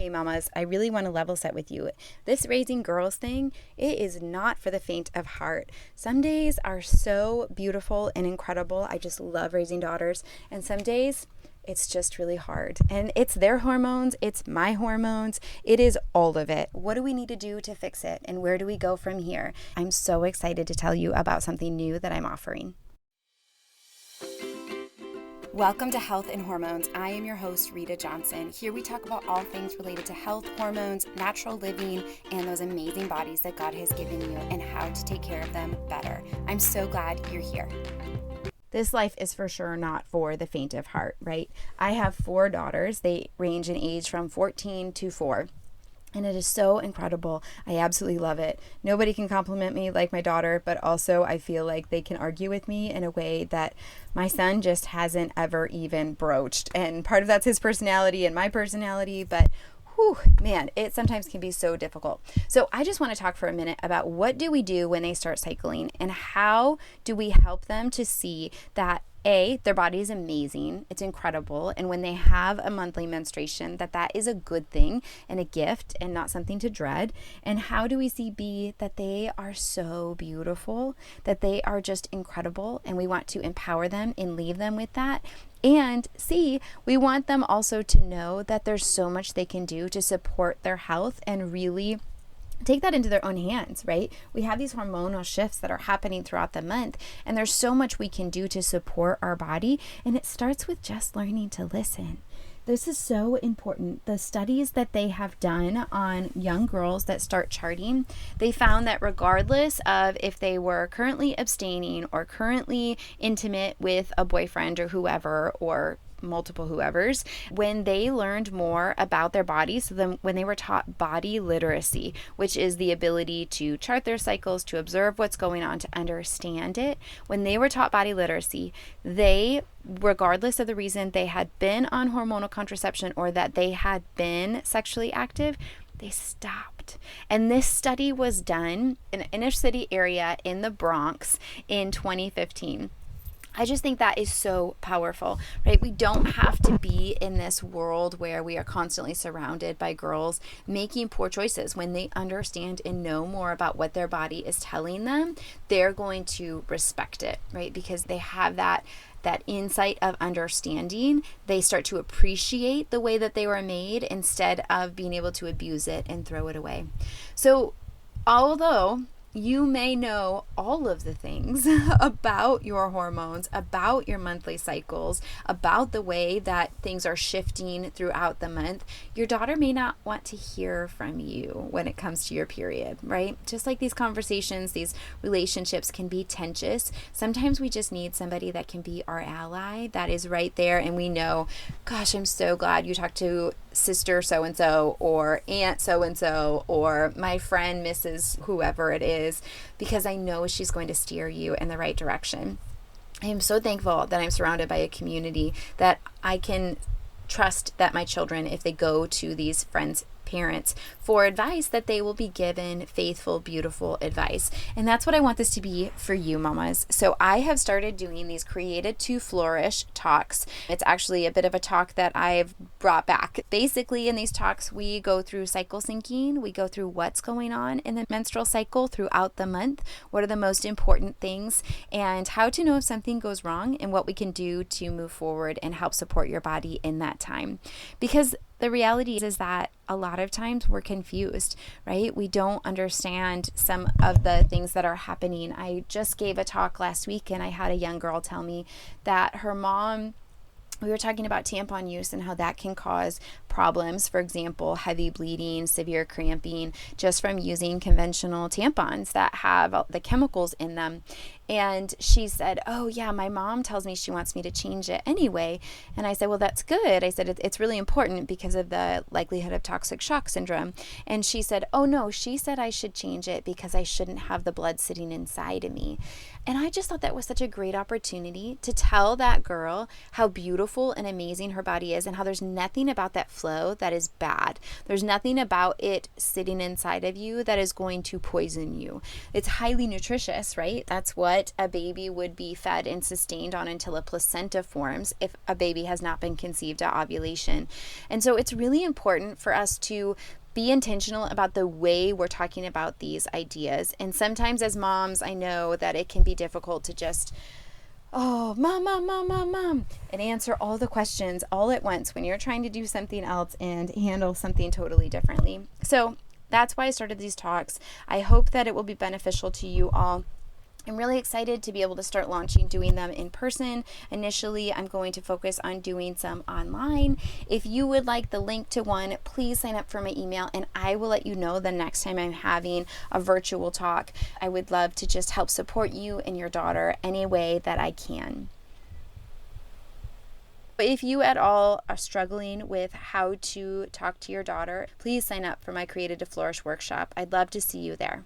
Hey mamas, I really want to level set with you. This raising girls thing, it is not for the faint of heart. Some days are so beautiful and incredible. I just love raising daughters. And some days it's just really hard. And it's their hormones, it's my hormones, it is all of it. What do we need to do to fix it? And where do we go from here? I'm so excited to tell you about something new that I'm offering. Welcome to Health and Hormones. I am your host, Rita Johnson. Here we talk about all things related to health, hormones, natural living, and those amazing bodies that God has given you and how to take care of them better. I'm so glad you're here. This life is for sure not for the faint of heart, right? I have 4 daughters. They range in age from 14 to 4. And it is so incredible. I absolutely love it. Nobody can compliment me like my daughter, but also I feel like they can argue with me in a way that my son just hasn't ever even broached. And part of that's his personality and my personality, but whew, man, it sometimes can be so difficult. So I just want to talk for a minute about what do we do when they start cycling and how do we help them to see that their body is amazing, it's incredible, and when they have a monthly menstruation, that is a good thing and a gift and not something to dread. And how do we see B, that they are so beautiful, that they are just incredible, and we want to empower them and leave them with that. And C, we want them also to know that there's so much they can do to support their health and really take that into their own hands, right? We have these hormonal shifts that are happening throughout the month, and there's so much we can do to support our body, and it starts with just learning to listen. This is so important. The studies that they have done on young girls that start charting, they found that regardless of if they were currently abstaining or currently intimate with a boyfriend or whoever, or multiple whoever's, when they learned more about their bodies, so then when they were taught body literacy, which is the ability to chart their cycles, to observe what's going on, to understand it, when they were taught body literacy, they, regardless of the reason they had been on hormonal contraception or that they had been sexually active, they stopped. And this study was done in an inner city area in the Bronx in 2015. I just think that is so powerful, right? We don't have to be in this world where we are constantly surrounded by girls making poor choices. When they understand and know more about what their body is telling them, they're going to respect it, right? Because they have that insight of understanding. They start to appreciate the way that they were made instead of being able to abuse it and throw it away. So although you may know all of the things about your hormones, about your monthly cycles, about the way that things are shifting throughout the month, your daughter may not want to hear from you when it comes to your period, right? Just like these conversations, these relationships can be tense. Sometimes we just need somebody that can be our ally, that is right there, and we know, gosh, I'm so glad you talked to sister so-and-so or aunt so-and-so or my friend Mrs. whoever it is, because I know she's going to steer you in the right direction. I am so thankful that I'm surrounded by a community that I can trust that my children, if they go to these friends' parents for advice, that they will be given faithful, beautiful advice. And that's what I want this to be for you, mamas. So I have started doing these Created to Flourish talks. It's actually a bit of a talk that I've brought back. Basically, in these talks, we go through cycle syncing. We go through what's going on in the menstrual cycle throughout the month. What are the most important things, and how to know if something goes wrong and what we can do to move forward and help support your body in that time. Because the reality is that a lot of times we're confused, right? We don't understand some of the things that are happening. I just gave a talk last week and I had a young girl tell me that her mom, we were talking about tampon use and how that can cause problems. For example, heavy bleeding, severe cramping, just from using conventional tampons that have the chemicals in them. And she said, oh yeah, my mom tells me she wants me to change it anyway. And I said, well, that's good. I said, it's really important because of the likelihood of toxic shock syndrome. And she said, oh no, she said I should change it because I shouldn't have the blood sitting inside of me. And I just thought that was such a great opportunity to tell that girl how beautiful and amazing her body is and how there's nothing about that flow that is bad. There's nothing about it sitting inside of you that is going to poison you. It's highly nutritious, right? That's what a baby would be fed and sustained on until a placenta forms if a baby has not been conceived at ovulation. And so it's really important for us to be intentional about the way we're talking about these ideas. And sometimes as moms, I know that it can be difficult to just, oh, mom, and answer all the questions all at once when you're trying to do something else and handle something totally differently. So that's why I started these talks. I hope that it will be beneficial to you all. I'm really excited to be able to start doing them in person. Initially, I'm going to focus on doing some online. If you would like the link to one, please sign up for my email and I will let you know the next time I'm having a virtual talk. I would love to just help support you and your daughter any way that I can. If you at all are struggling with how to talk to your daughter, please sign up for my Created to Flourish workshop. I'd love to see you there.